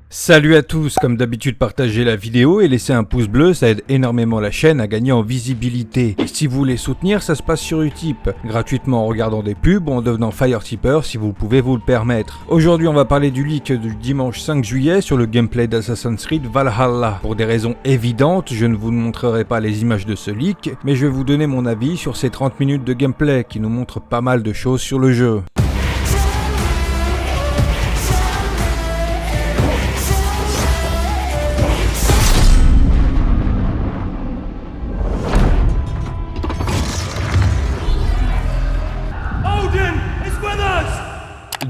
Salut à tous, comme d'habitude partagez la vidéo et laissez un pouce bleu, ça aide énormément la chaîne à gagner en visibilité. Et si vous voulez soutenir, ça se passe sur Utip, gratuitement en regardant des pubs ou en devenant Fire Tipper si vous pouvez vous le permettre. Aujourd'hui on va parler du leak du dimanche 5 juillet sur le gameplay d'Assassin's Creed Valhalla. Pour des raisons évidentes, je ne vous montrerai pas les images de ce leak, mais je vais vous donner mon avis sur ces 30 minutes de gameplay qui nous montrent pas mal de choses sur le jeu.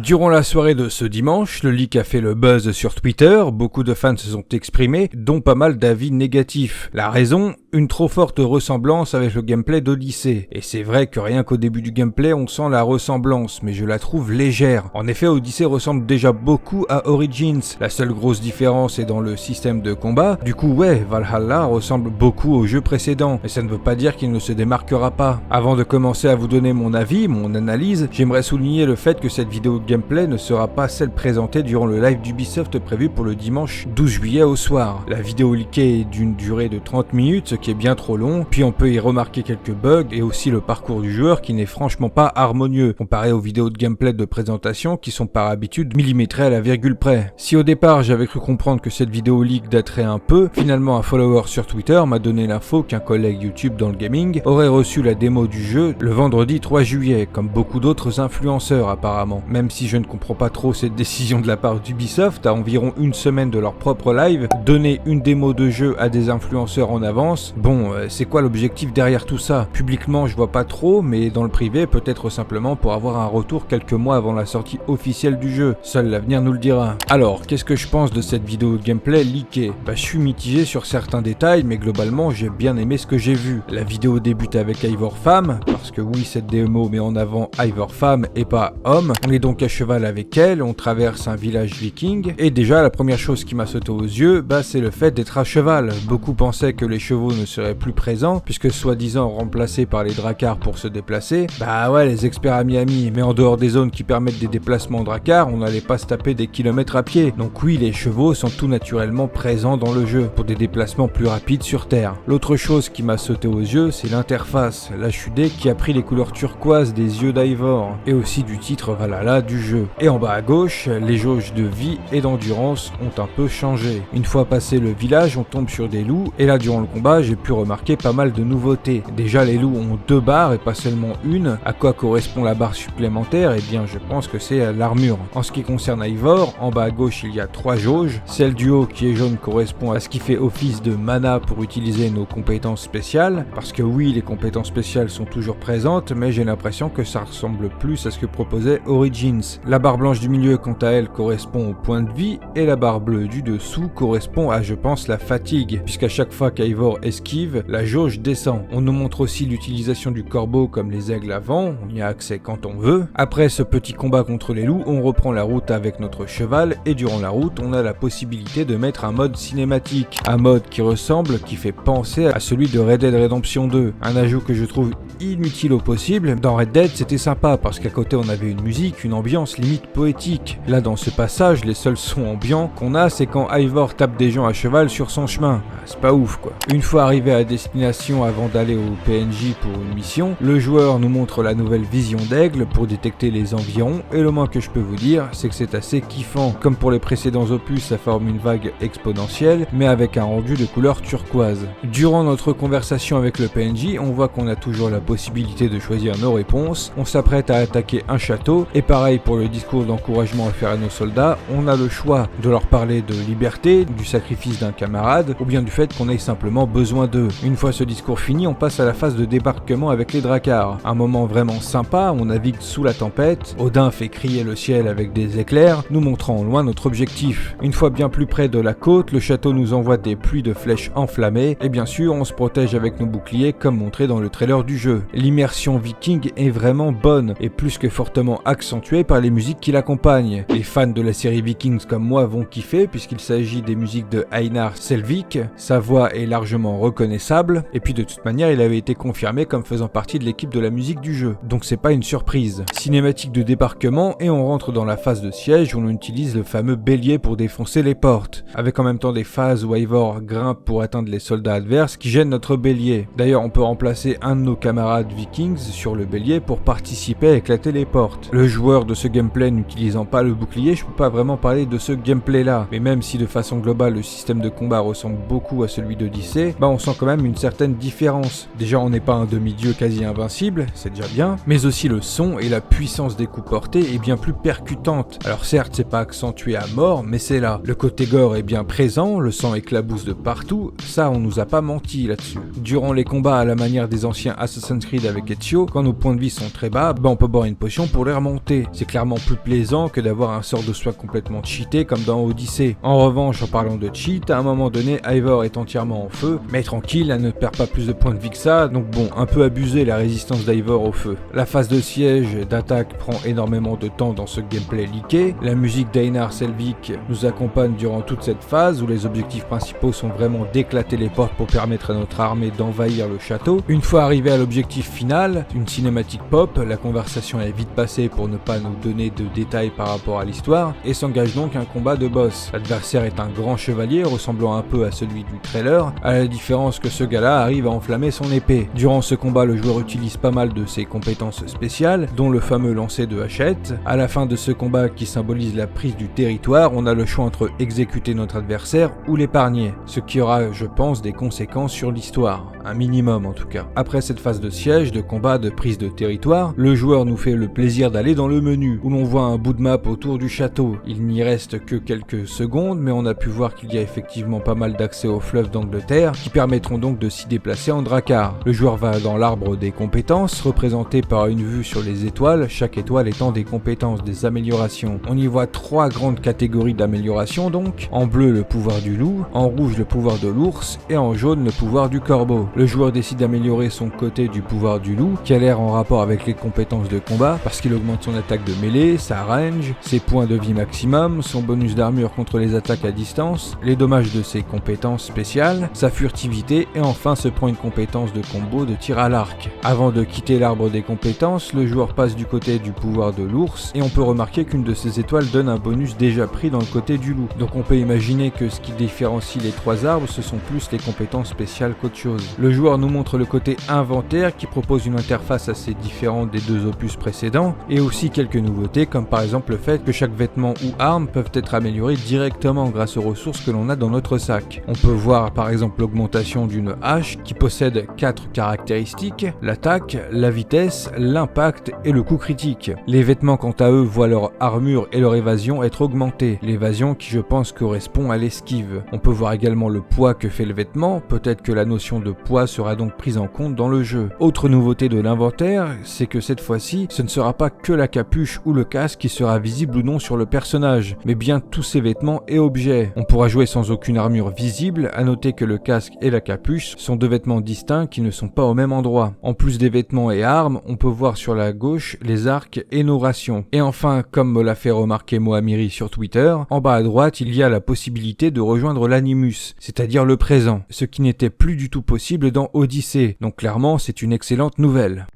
Durant la soirée de ce dimanche, le leak a fait le buzz sur Twitter, beaucoup de fans se sont exprimés, dont pas mal d'avis négatifs. La raison, une trop forte ressemblance avec le gameplay d'Odyssey. Et c'est vrai que rien qu'au début du gameplay, on sent la ressemblance, mais je la trouve légère. En effet, Odyssey ressemble déjà beaucoup à Origins. La seule grosse différence est dans le système de combat. Du coup, ouais, Valhalla ressemble beaucoup au jeu précédent, mais ça ne veut pas dire qu'il ne se démarquera pas. Avant de commencer à vous donner mon avis, mon analyse, j'aimerais souligner le fait que cette vidéo de gameplay ne sera pas celle présentée durant le live d'Ubisoft prévu pour le dimanche 12 juillet au soir. La vidéo leakée est d'une durée de 30 minutes, ce qui est bien trop long, puis on peut y remarquer quelques bugs et aussi le parcours du joueur qui n'est franchement pas harmonieux, comparé aux vidéos de gameplay de présentation qui sont par habitude millimétrées à la virgule près. Si au départ j'avais cru comprendre que cette vidéo leak daterait un peu, finalement un follower sur Twitter m'a donné l'info qu'un collègue YouTube dans le gaming aurait reçu la démo du jeu le vendredi 3 juillet, comme beaucoup d'autres influenceurs apparemment. Même si je ne comprends pas trop cette décision de la part d'Ubisoft, à environ une semaine de leur propre live, donner une démo de jeu à des influenceurs en avance, bon, c'est quoi l'objectif derrière tout ça? Publiquement je vois pas trop, mais dans le privé peut-être simplement pour avoir un retour quelques mois avant la sortie officielle du jeu. Seul l'avenir nous le dira. Alors, qu'est-ce que je pense de cette vidéo de gameplay leakée? Je suis mitigé sur certains détails, mais globalement j'ai bien aimé ce que j'ai vu. La vidéo débute avec Eivor Femme, parce que oui, cette démo met en avant Eivor Femme et pas homme. On est donc à cheval avec elle, on traverse un village viking, et déjà la première chose qui m'a sauté aux yeux, c'est le fait d'être à cheval. Beaucoup pensaient que les chevaux ne seraient plus présents, puisque soi-disant remplacés par les dracars pour se déplacer. Ouais, les experts à Miami, mais en dehors des zones qui permettent des déplacements dracars, on n'allait pas se taper des kilomètres à pied. Donc oui, les chevaux sont tout naturellement présents dans le jeu, pour des déplacements plus rapides sur Terre. L'autre chose qui m'a sauté aux yeux, c'est l'interface, l'HUD qui a pris les couleurs turquoises des yeux d'Eivor, et aussi du titre Valhalla du jeu. Et en bas à gauche, les jauges de vie et d'endurance ont un peu changé. Une fois passé le village, on tombe sur des loups, et là durant le combat, j'ai pu remarquer pas mal de nouveautés. Déjà les loups ont 2 barres et pas seulement une. À quoi correspond la barre supplémentaire? Eh bien je pense que c'est l'armure. En ce qui concerne Eivor, en bas à gauche il y a 3 jauges. Celle du haut qui est jaune correspond à ce qui fait office de mana pour utiliser nos compétences spéciales. Parce que oui, les compétences spéciales sont toujours présentes, mais j'ai l'impression que ça ressemble plus à ce que proposait Origins. La barre blanche du milieu quant à elle correspond au point de vie, et la barre bleue du dessous correspond à je pense la fatigue, puisqu'à chaque fois qu'Eivor esquive, la jauge descend. On nous montre aussi l'utilisation du corbeau comme les aigles avant, on y a accès quand on veut. Après ce petit combat contre les loups, on reprend la route avec notre cheval, et durant la route on a la possibilité de mettre un mode cinématique, un mode qui ressemble, qui fait penser à celui de Red Dead Redemption 2, un ajout que je trouve inutile au possible. Dans Red Dead c'était sympa parce qu'à côté on avait une musique, une ambiance limite poétique. Là dans ce passage, les seuls sons ambiants qu'on a, c'est quand Eivor tape des gens à cheval sur son chemin. C'est pas ouf quoi. Une fois arrivé à destination, avant d'aller au PNJ pour une mission, le joueur nous montre la nouvelle vision d'aigle pour détecter les environs, et le moins que je peux vous dire, c'est que c'est assez kiffant. Comme pour les précédents opus, ça forme une vague exponentielle, mais avec un rendu de couleur turquoise. Durant notre conversation avec le PNJ, on voit qu'on a toujours la possibilité de choisir nos réponses. On s'apprête à attaquer un château, et pareil pour le discours d'encouragement à faire à nos soldats, on a le choix de leur parler de liberté, du sacrifice d'un camarade, ou bien du fait qu'on ait simplement besoin d'eux. Une fois ce discours fini, on passe à la phase de débarquement avec les dracars. Un moment vraiment sympa, on navigue sous la tempête, Odin fait crier le ciel avec des éclairs, nous montrant au loin notre objectif. Une fois bien plus près de la côte, le château nous envoie des pluies de flèches enflammées, et bien sûr on se protège avec nos boucliers comme montré dans le trailer du jeu. L'immersion viking est vraiment bonne, et plus que fortement accentuée par les musiques qui l'accompagnent. Les fans de la série Vikings comme moi vont kiffer, puisqu'il s'agit des musiques de Einar Selvik. Sa voix est largement reconnaissable, et puis de toute manière il avait été confirmé comme faisant partie de l'équipe de la musique du jeu, donc c'est pas une surprise. Cinématique de débarquement et on rentre dans la phase de siège où l'on utilise le fameux bélier pour défoncer les portes, avec en même temps des phases où Eivor grimpe pour atteindre les soldats adverses qui gênent notre bélier. D'ailleurs on peut remplacer un de nos camarades vikings sur le bélier pour participer à éclater les portes. Le joueur de ce gameplay n'utilisant pas le bouclier, je peux pas vraiment parler de ce gameplay là, mais même si de façon globale le système de combat ressemble beaucoup à celui d'Odyssey, on sent quand même une certaine différence. Déjà on n'est pas un demi-dieu quasi invincible, c'est déjà bien, mais aussi le son et la puissance des coups portés est bien plus percutante. Alors certes c'est pas accentué à mort, mais c'est là. Le côté gore est bien présent, le sang éclabousse de partout, ça on nous a pas menti là-dessus. Durant les combats à la manière des anciens Assassin's Creed avec Ezio, quand nos points de vie sont très bas, on peut boire une potion pour les remonter. C'est clairement plus plaisant que d'avoir un sort de soin complètement cheaté comme dans Odyssey. En revanche, en parlant de cheat, à un moment donné, Eivor est entièrement en feu, mais tranquille, elle ne perd pas plus de points de vie que ça, donc bon, un peu abusé la résistance d'Eivor au feu. La phase de siège d'attaque prend énormément de temps dans ce gameplay leaké. La musique d'Einar Selvik nous accompagne durant toute cette phase où les objectifs principaux sont vraiment d'éclater les portes pour permettre à notre armée d'envahir le château. Une fois arrivé à l'objectif final, une cinématique pop, la conversation est vite passée pour ne pas nous donner de détails par rapport à l'histoire, et s'engage donc un combat de boss. L'adversaire est un grand chevalier ressemblant un peu à celui du trailer, à la différence que ce gars-là arrive à enflammer son épée. Durant ce combat, le joueur utilise pas mal de ses compétences spéciales, dont le fameux lancer de hachette. À la fin de ce combat qui symbolise la prise du territoire, on a le choix entre exécuter notre adversaire ou l'épargner, ce qui aura, je pense, des conséquences sur l'histoire, un minimum en tout cas. Après cette phase de siège, de combat, de prise de territoire, le joueur nous fait le plaisir d'aller dans le menu, où l'on voit un bout de map autour du château. Il n'y reste que quelques secondes, mais on a pu voir qu'il y a effectivement pas mal d'accès au fleuve d'Angleterre, qui permettront donc de s'y déplacer en drakkar. Le joueur va dans l'arbre des compétences, représenté par une vue sur les étoiles, chaque étoile étant des compétences, des améliorations. On y voit 3 grandes catégories d'améliorations donc, en bleu le pouvoir du loup, en rouge le pouvoir de l'ours, et en jaune le pouvoir du corbeau. Le joueur décide d'améliorer son côté du pouvoir du loup, qui a l'air en rapport avec les compétences de combat, parce qu'il augmente son attaque de mêlée, sa range, ses points de vie maximum, son bonus d'armure contre les attaques à distance, les dommages de ses compétences spéciales, sa furtivité, et enfin se prend une compétence de combo de tir à l'arc. Avant de quitter l'arbre des compétences, le joueur passe du côté du pouvoir de l'ours, et on peut remarquer qu'une de ces étoiles donne un bonus déjà pris dans le côté du loup. Donc on peut imaginer que ce qui différencie les 3 arbres, ce sont plus les compétences spéciales qu'autre chose. Le joueur nous montre le côté inventaire qui propose une interface assez différente des 2 opus précédents, et aussi quelques nouveautés comme par exemple le fait que chaque vêtement ou arme peuvent être améliorés directement grâce aux ressources que l'on a dans notre sac. On peut voir par exemple l'augmentation d'une hache qui possède 4 caractéristiques, l'attaque, la vitesse, l'impact et le coup critique. Les vêtements quant à eux voient leur armure et leur évasion être augmentées, l'évasion qui je pense correspond à l'esquive. On peut voir également le poids que fait le vêtement, peut-être que la notion de poids sera donc prise en compte dans le jeu. Autre nouveauté de l'inventaire, c'est que cette fois-ci, ce ne sera pas que la capuche ou le casque qui sera visible ou non sur le personnage, mais bien tous ses vêtements et objets. On pourra jouer sans aucune armure visible, à noter que le casque et la capuche sont 2 vêtements distincts qui ne sont pas au même endroit. En plus des vêtements et armes, on peut voir sur la gauche les arcs et nos rations. Et enfin, comme me l'a fait remarquer Moamiri sur Twitter, en bas à droite, il y a la possibilité de rejoindre l'animus, c'est-à-dire le présent, ce qui n'était plus du tout possible dans Odyssey, donc clairement c'est une excellente nouvelle.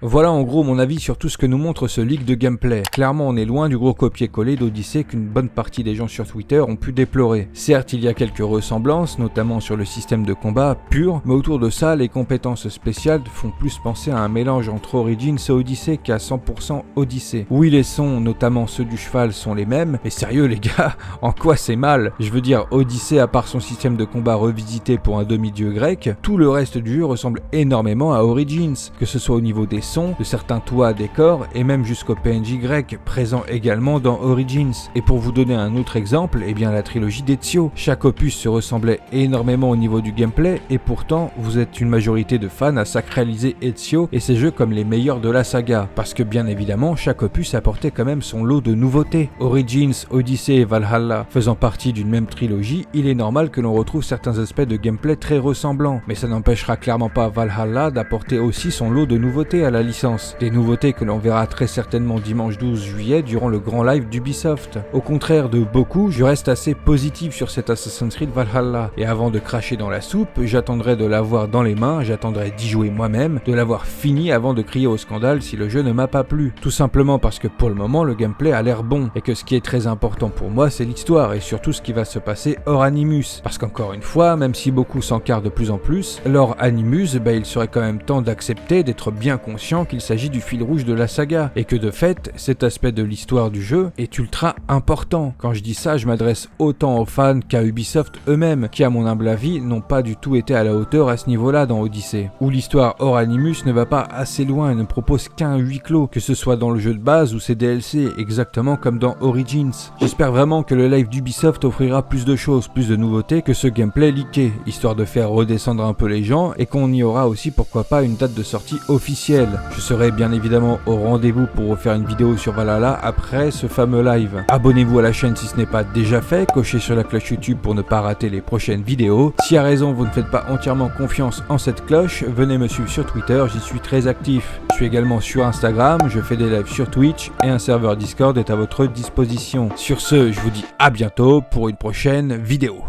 Voilà en gros mon avis sur tout ce que nous montre ce leak de gameplay. Clairement on est loin du gros copier-coller d'Odyssey qu'une bonne partie des gens sur Twitter ont pu déplorer. Certes il y a quelques ressemblances, notamment sur le système de combat pur, mais autour de ça les compétences spéciales font plus penser à un mélange entre Origins et Odyssey qu'à 100% Odyssey. Oui les sons, notamment ceux du cheval, sont les mêmes, mais sérieux les gars, en quoi c'est mal? Je veux dire Odyssey à part son système de combat revisité pour un demi-dieu grec, tout le reste du jeu ressemble énormément à Origins, que ce soit au niveau des de certains toits, décors et même jusqu'au PNJ grec, présent également dans Origins. Et pour vous donner un autre exemple, eh bien la trilogie d'Ezio. Chaque opus se ressemblait énormément au niveau du gameplay et pourtant vous êtes une majorité de fans à sacraliser Ezio et ses jeux comme les meilleurs de la saga. Parce que bien évidemment, chaque opus apportait quand même son lot de nouveautés. Origins, Odyssey et Valhalla faisant partie d'une même trilogie, il est normal que l'on retrouve certains aspects de gameplay très ressemblants. Mais ça n'empêchera clairement pas Valhalla d'apporter aussi son lot de nouveautés à la la licence. Des nouveautés que l'on verra très certainement dimanche 12 juillet durant le grand live d'Ubisoft. Au contraire de beaucoup, je reste assez positif sur cet Assassin's Creed Valhalla. Et avant de cracher dans la soupe, j'attendrai de l'avoir dans les mains, j'attendrai d'y jouer moi-même, de l'avoir fini avant de crier au scandale si le jeu ne m'a pas plu. Tout simplement parce que pour le moment, le gameplay a l'air bon. Et que ce qui est très important pour moi, c'est l'histoire et surtout ce qui va se passer hors Animus. Parce qu'encore une fois, même si beaucoup s'encarent de plus en plus, lors Animus, il serait quand même temps d'accepter d'être bien conscient qu'il s'agit du fil rouge de la saga. Et que de fait, cet aspect de l'histoire du jeu est ultra important. Quand je dis ça, je m'adresse autant aux fans qu'à Ubisoft eux-mêmes, qui à mon humble avis n'ont pas du tout été à la hauteur à ce niveau-là dans Odyssey. Où l'histoire hors Animus ne va pas assez loin et ne propose qu'un huis clos, que ce soit dans le jeu de base ou ses DLC, exactement comme dans Origins. J'espère vraiment que le live d'Ubisoft offrira plus de choses, plus de nouveautés que ce gameplay leaké, histoire de faire redescendre un peu les gens et qu'on y aura aussi pourquoi pas une date de sortie officielle. Je serai bien évidemment au rendez-vous pour vous faire une vidéo sur Valhalla après ce fameux live. Abonnez-vous à la chaîne si ce n'est pas déjà fait, cochez sur la cloche YouTube pour ne pas rater les prochaines vidéos. Si à raison vous ne faites pas entièrement confiance en cette cloche, venez me suivre sur Twitter, j'y suis très actif. Je suis également sur Instagram, je fais des lives sur Twitch et un serveur Discord est à votre disposition. Sur ce, je vous dis à bientôt pour une prochaine vidéo.